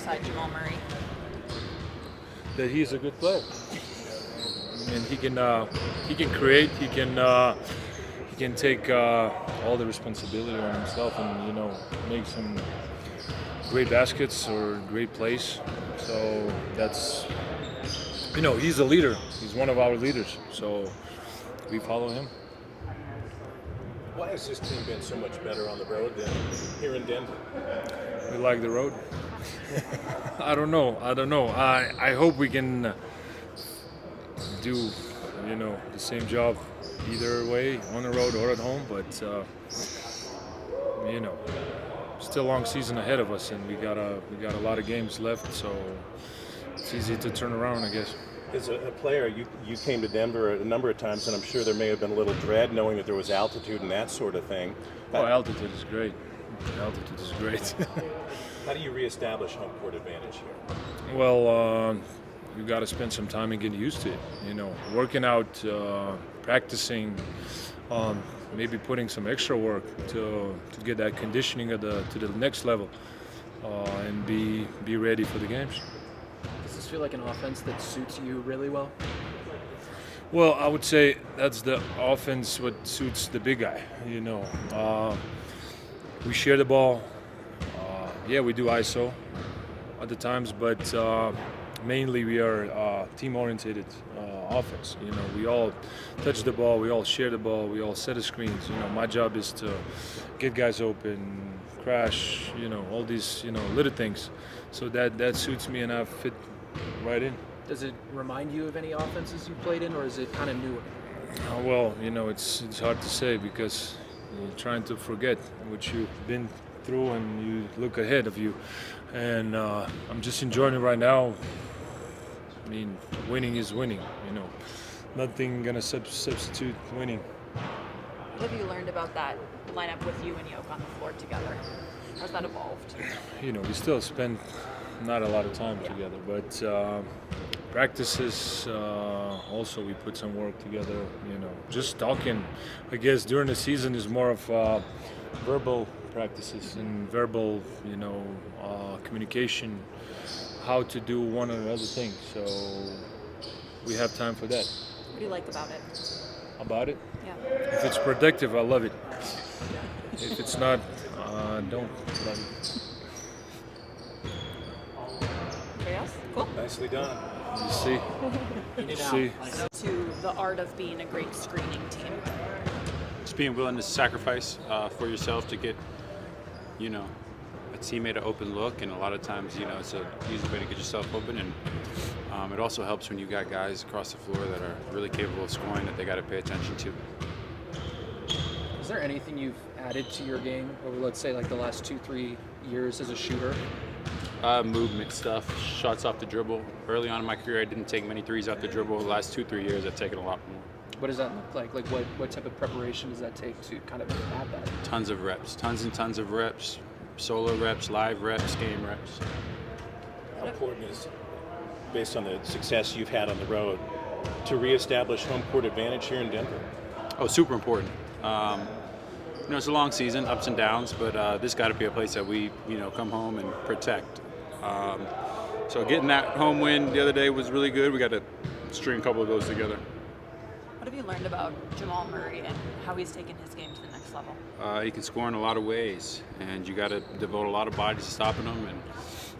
alongside Jamal Murray? That he's a good player, and he can create. He can take all the responsibility on himself, and make some great baskets or great plays. So that's he's a leader. He's one of our leaders. So we follow him. Why has this team been so much better on the road than here in Denver? We like the road. I don't know. I hope we can do the same job either way, on the road or at home. But still a long season ahead of us, and we got a lot of games left. So it's easy to turn around, I guess. As a player, you came to Denver a number of times, and I'm sure there may have been a little dread knowing that there was altitude and that sort of thing. Oh, altitude is great. Altitude is great. How do you reestablish home court advantage here? Well, you got to spend some time and get used to it. Working out, practicing, maybe putting some extra work to get that conditioning to the next level, and be ready for the games. Does this feel like an offense that suits you really well? Well, I would say that's the offense what suits the big guy. We share the ball. Yeah, we do ISO at the times, but mainly we are team-oriented offense. We all touch the ball, we all share the ball, we all set the screens. My job is to get guys open, crash. All these little things. So that suits me, and I fit right in. Does it remind you of any offenses you played in, or is it kind of newer? Well, it's hard to say because you're trying to forget what you've been through and you look ahead of you. And I'm just enjoying it right now. I mean, winning is winning, Nothing gonna substitute winning. What have you learned about that lineup with you and Yoke on the floor together? How's that evolved? We still spend not a lot of time together, but practices, also we put some work together, just talking. I guess during the season is more of verbal practices and verbal, communication, how to do one or another thing. So we have time for that. What do you like about it? About it? Yeah. If it's productive, I love it. If it's not, don't love it. Anybody else? Cool. Nicely done. You see? You see? To the art of being a great screening team. Just being willing to sacrifice for yourself to get, a teammate an open look, and a lot of times, it's a easy way to get yourself open, and it also helps when you got guys across the floor that are really capable of scoring that they got to pay attention to. Is there anything you've added to your game over, let's say, like the last 2-3 years as a shooter? Movement stuff, shots off the dribble. Early on in my career, I didn't take many threes off the dribble. The last 2-3 years, I've taken a lot more. What does that look like? Like, what type of preparation does that take to kind of add that? Tons of reps, tons and tons of reps, solo reps, live reps, game reps. How important is, based on the success you've had on the road, to reestablish home court advantage here in Denver? Oh, super important. It's a long season, ups and downs, but this got to be a place that we, come home and protect. So getting that home win the other day was really good. We got to string a couple of those together. What have you learned about Jamal Murray and how he's taken his game to the next level? He can score in a lot of ways, and you got to devote a lot of bodies to stopping him.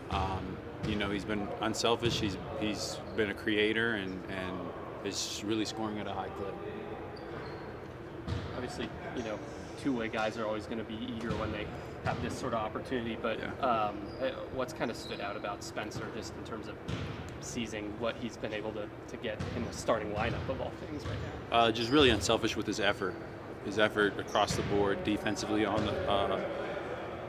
And he's been unselfish. He's been a creator, and is really scoring at a high clip. Obviously, two-way guys are always going to be eager when they have this sort of opportunity, but what's kind of stood out about Spencer just in terms of seizing what he's been able to get in the starting lineup of all things right now? Just really unselfish with his effort across the board, defensively, on the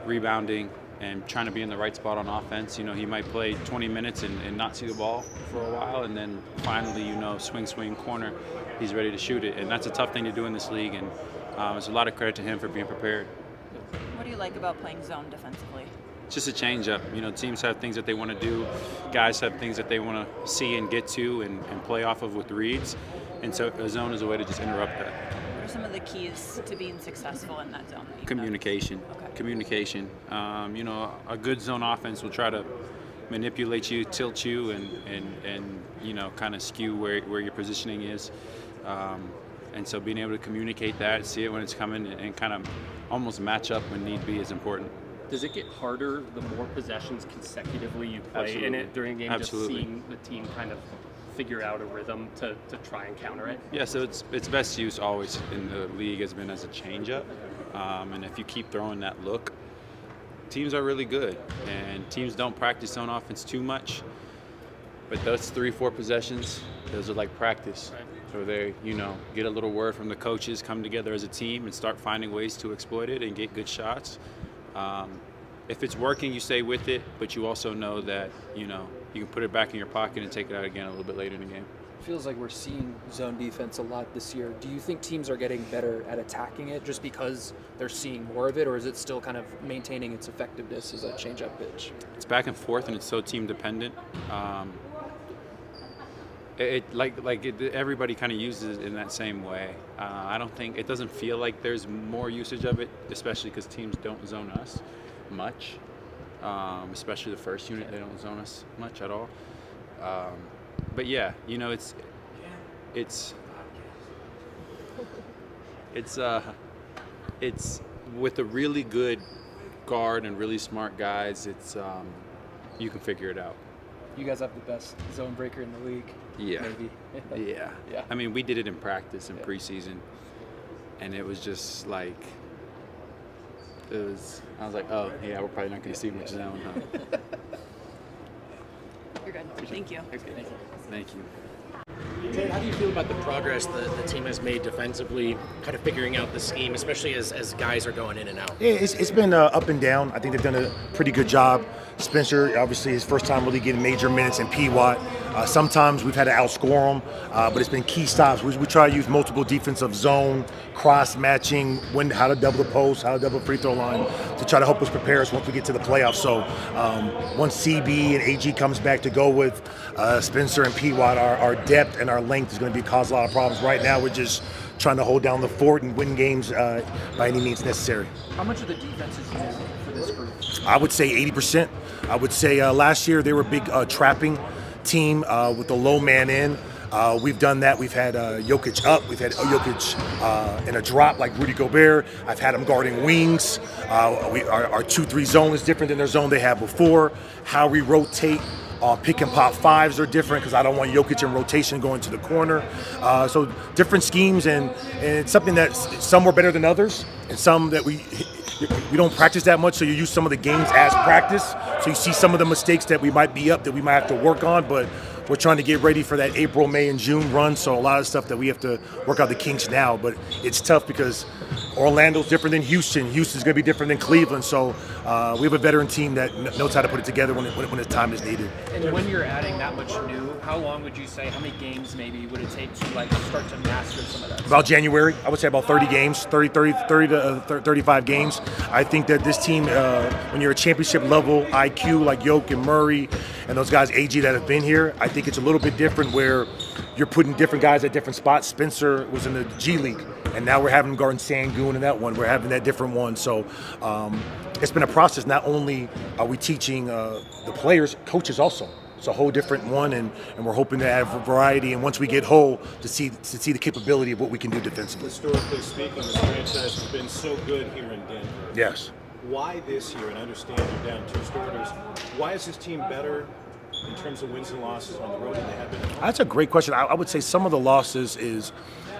rebounding, and trying to be in the right spot on offense. He might play 20 minutes and not see the ball for a while, and then finally, swing, corner, he's ready to shoot it. And that's a tough thing to do in this league, and there's a lot of credit to him for being prepared. What do you like about playing zone defensively? It's just a change-up. Teams have things that they want to do. Guys have things that they want to see and get to and play off of with reads. And so a zone is a way to just interrupt that. What are some of the keys to being successful in that zone? Communication. Okay. Communication. A good zone offense will try to manipulate you, tilt you, and you know, kind of skew where your positioning is. And so being able to communicate that, see it when it's coming, and kind of almost match up when need be is important. Does it get harder the more possessions consecutively you play in it during a game? Absolutely. Just seeing the team kind of figure out a rhythm to try and counter it? Yeah, so its best use always in the league has been as a changeup. And if you keep throwing that look, teams are really good. And teams don't practice zone offense too much. But those 3-4 possessions, those are like practice. Right. So they, you know, get a little word from the coaches, come together as a team and start finding ways to exploit it and get good shots. If it's working, you stay with it, but you also know that, you know, you can put it back in your pocket and take it out again a little bit later in the game. Feels like we're seeing zone defense a lot this year. Do you think teams are getting better at attacking it just because they're seeing more of it, or is it still kind of maintaining its effectiveness as a change-up pitch? It's back and forth, and it's so team dependent. Everybody kind of uses it in that same way. I don't think it doesn't feel like there's more usage of it, especially because teams don't zone us much. Especially the first unit, they don't zone us much at all. But yeah, you know, it's with a really good guard and really smart guys. It's you can figure it out. You guys have the best zone breaker in the league. Yeah. Maybe. Yeah. Yeah. I mean, we did it in practice in preseason, and it was just like, I was like, oh, yeah, we're probably not going to see much zone, huh? You're good. Thank you. Thank you. Ted, how do you feel about the progress the team has made defensively, kind of figuring out the scheme, especially as guys are going in and out? Yeah, it's been up and down. I think they've done a pretty good job. Spencer, obviously, his first time really getting major minutes in P-Watt. Sometimes we've had to outscore him, but it's been key stops. We try to use multiple defensive zone, cross-matching, how to double the post, how to double the free throw line to try to help us prepare us once we get to the playoffs. So once CB and AG comes back to go with Spencer and P-Watt, our depth and our length is going to cause a lot of problems. Right now, we're just trying to hold down the fort and win games by any means necessary. How much of the defense is new for this group? I would say 80%. I would say last year they were a big trapping team with the low man in. We've done that. We've had Jokic up. We've had Jokic in a drop like Rudy Gobert. I've had him guarding wings. Our 2-3 zone is different than their zone they had before. How we rotate pick and pop fives are different because I don't want Jokic in rotation going to the corner. So different schemes, and it's something that some were better than others, and some that we don't practice that much, so you use some of the games as practice. So you see some of the mistakes that we might be up that we might have to work on, but we're trying to get ready for that April, May, and June run. So a lot of stuff that we have to work out the kinks now, but it's tough because Orlando's different than Houston. Houston's going to be different than Cleveland. So we have a veteran team that knows how to put it together when the time is needed. And when you're adding that much new, how long would you say, how many games maybe would it take to start to master some of that? About January, I would say about 30 games, 30 to 35 games. I think that this team, when you're a championship level IQ like Yoke and Murray and those guys, AG, that have been here, I think it's a little bit different where you're putting different guys at different spots. Spencer was in the G League, and now we're having him guarding Sangoon in that one. We're having that different one. So it's been a process. Not only are we teaching the players, coaches also. It's a whole different one, and we're hoping to have variety. And once we get whole, to see the capability of what we can do defensively. Historically speaking, this franchise has been so good here in Denver. Yes. Why this year, and I understand you're down 2 starters, why is this team better in terms of wins and losses on the road than they have been at home? That's a great question. I would say some of the losses is,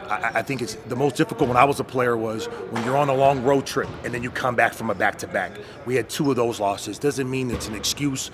I think it's the most difficult when I was a player was when you're on a long road trip and then you come back from a back-to-back. We had 2 of those losses. Doesn't mean it's an excuse.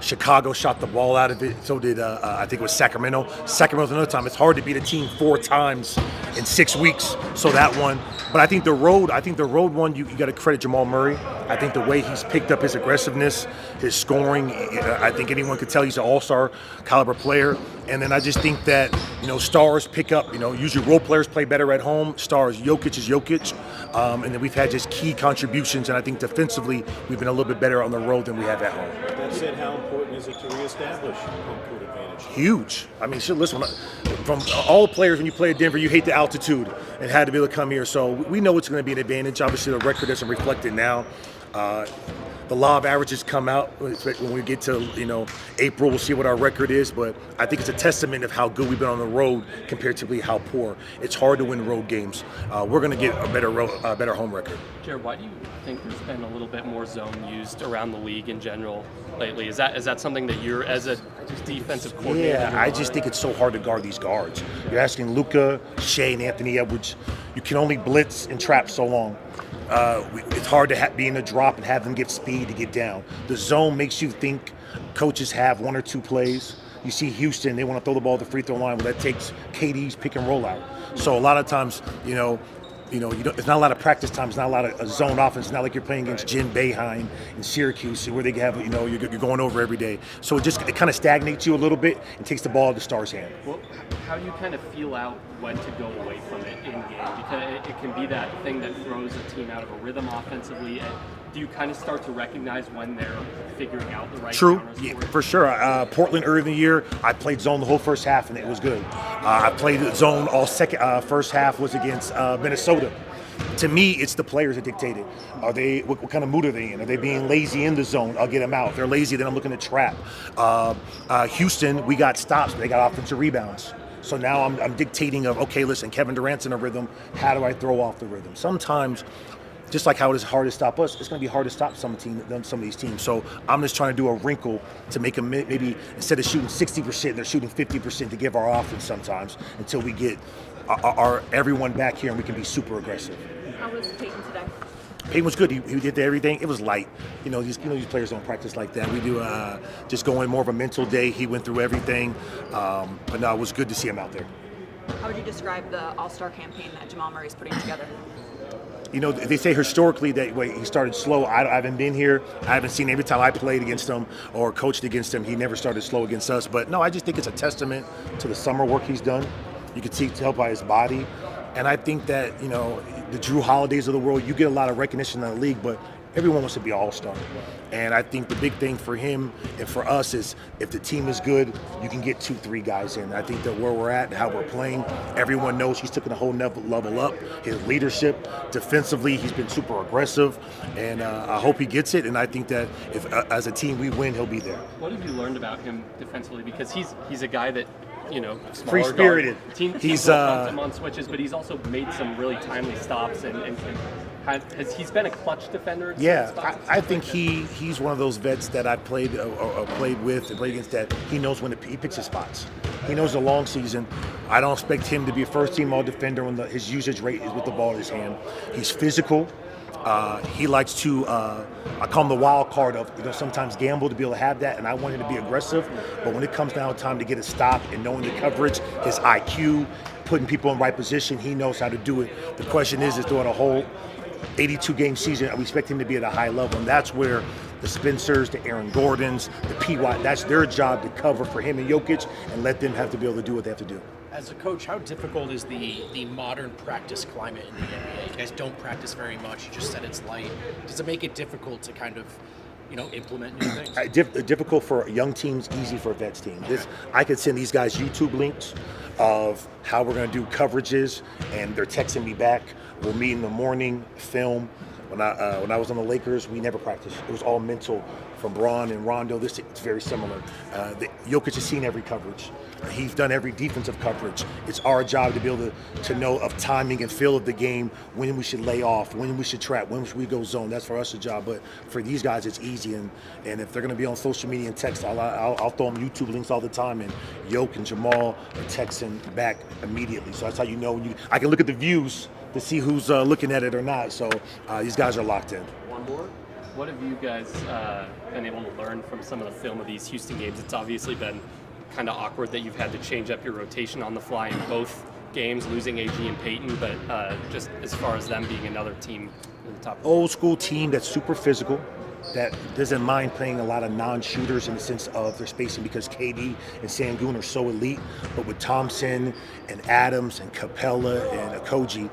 Chicago shot the ball out of it. So did, I think it was Sacramento. Sacramento's another time. It's hard to beat a team 4 times in 6 weeks. So that one. But I think the road one, you got to credit Jamal Murray. I think the way he's picked up his aggressiveness, his scoring, I think anyone could tell he's an all-star caliber player. And then I just think that, stars pick up, usually role players play better at home. Stars, Jokic is Jokic. And then we've had just key contributions. And I think defensively, we've been a little bit better on the road than we have at home. That said, how important is it to reestablish home court advantage? Huge. I mean, listen, from all the players, when you play at Denver, you hate the altitude and had to be able to come here. So we know it's going to be an advantage. Obviously, the record doesn't reflect it now. the law of averages come out when we get to April. We'll see what our record is, but I think it's a testament of how good we've been on the road comparatively how poor. It's hard to win road games. We're going to get a better home record. Jared, why do you think there's been a little bit more zone used around the league in general lately? Is that something that you're, as a defensive coordinator? Yeah, I just think it's so hard to guard these guards. You're asking Luka, Shea, and Anthony Edwards. You can only blitz and trap so long. It's hard to be in a drop and have them get speed to get down. The zone makes you think coaches have one or two plays. You see Houston, they want to throw the ball at the free throw line, but that takes KD's pick and roll out. So a lot of times, it's not a lot of practice time. It's not a lot of zone offense. It's not like you're playing against Jim Boeheim in Syracuse, where they have, you're going over every day. So it kind of stagnates you a little bit and takes the ball out of the Stars' hand. Well, how do you kind of feel out when to go away from it in game? Because it can be that thing that throws a team out of a rhythm offensively. Do you kind of start to recognize when they're figuring out the right True, counters yeah, for it? for sure. Portland early in the year, I played zone the whole first half, and it was good. I played zone all first half was against Minnesota. To me, it's the players that dictate it. Are they? What kind of mood are they in? Are they being lazy in the zone? I'll get them out. If they're lazy, then I'm looking to trap. Houston, we got stops, but they got offensive rebounds. So now I'm dictating of, okay, listen, Kevin Durant's in a rhythm. How do I throw off the rhythm? Sometimes, just like how it is hard to stop us, it's going to be hard to stop some of these teams. So I'm just trying to do a wrinkle to make them maybe instead of shooting 60%, they're shooting 50% to give our offense sometimes until we get our everyone back here and we can be super aggressive. How was Peyton today? Peyton was good. He did everything. It was light. These players don't practice like that. We do just going more of a mental day. He went through everything, but no, it was good to see him out there. How would you describe the All-Star campaign that Jamal Murray's putting together? They say historically that he started slow. I haven't been here. I haven't seen every time I played against him or coached against him, he never started slow against us. But no, I just think it's a testament to the summer work he's done. You can tell by his body. And I think that, the Drew Holidays of the world, you get a lot of recognition in the league, but everyone wants to be all-star. And I think the big thing for him and for us is if the team is good, you can get 2-3 guys in. I think that where we're at and how we're playing, everyone knows he's taken a whole level up. His leadership, defensively, he's been super aggressive, and I hope he gets it. And I think that if as a team we win, he'll be there. What have you learned about him defensively? Because he's a guy that, free-spirited. He's him on switches, but he's also made some really timely stops and he's been a clutch defender. Yeah, I think he's one of those vets that I played with and played against that he knows when he picks his spots. He knows the long season. I don't expect him to be a first-team all-defender when his usage rate is with the ball in his hand. He's physical. He likes to, I call him the wild card of, sometimes gamble to be able to have that, and I want him to be aggressive. But when it comes down to time to get a stop and knowing the coverage, his IQ, putting people in the right position, he knows how to do it. The question is during a whole 82-game season, we expect him to be at a high level, and that's where the Spencers, the Aaron Gordons, the P.Y., that's their job to cover for him and Jokic and let them have to be able to do what they have to do. As a coach, how difficult is the modern practice climate in the NBA? You guys don't practice very much. You just said it's light. Does it make it difficult to kind of, implement new things? Difficult for young teams, easy for a vets team. I could send these guys YouTube links of how we're going to do coverages, and they're texting me back. We'll meet in the morning, film. When I was on the Lakers, we never practiced. It was all mental. From Braun and Rondo, it's very similar. Jokic has seen every coverage. He's done every defensive coverage. It's our job to be able to know of timing and feel of the game, when we should lay off, when we should trap, when should we go zone. That's for us a job. But for these guys, it's easy. And if they're going to be on social media and text, I'll throw them YouTube links all the time. And Jokic and Jamal are texting back immediately. So that's how you know. I can look at the views to see who's looking at it or not. So these guys are locked in. One more. What have you guys been able to learn from some of the film of these Houston games? It's obviously been kind of awkward that you've had to change up your rotation on the fly in both games, losing AG and Peyton, but just as far as them being another team in the top. Old school team that's super physical, that doesn't mind playing a lot of non-shooters in the sense of their spacing because KD and Sangoon are so elite. But with Thompson and Adams and Capella and Okogie,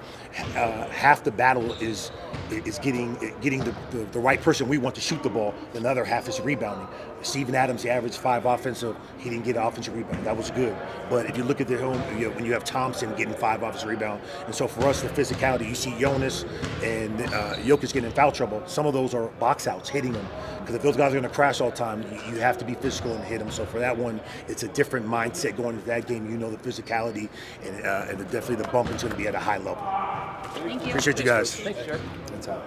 half the battle is is getting the right person we want to shoot the ball. The other half is rebounding. Steven Adams, he averaged 5 offensive. He didn't get an offensive rebound. That was good. But if you look at the home, when you have Thompson getting 5 offensive rebound, and so for us, the physicality, you see Jonas and Jokic getting in foul trouble. Some of those are box outs, hitting them. Because if those guys are going to crash all the time, you have to be physical and hit them. So for that one, it's a different mindset going into that game. You know the physicality and definitely the bumping's going to be at a high level. Thank you. Appreciate you guys. Thanks, Jared. That's how.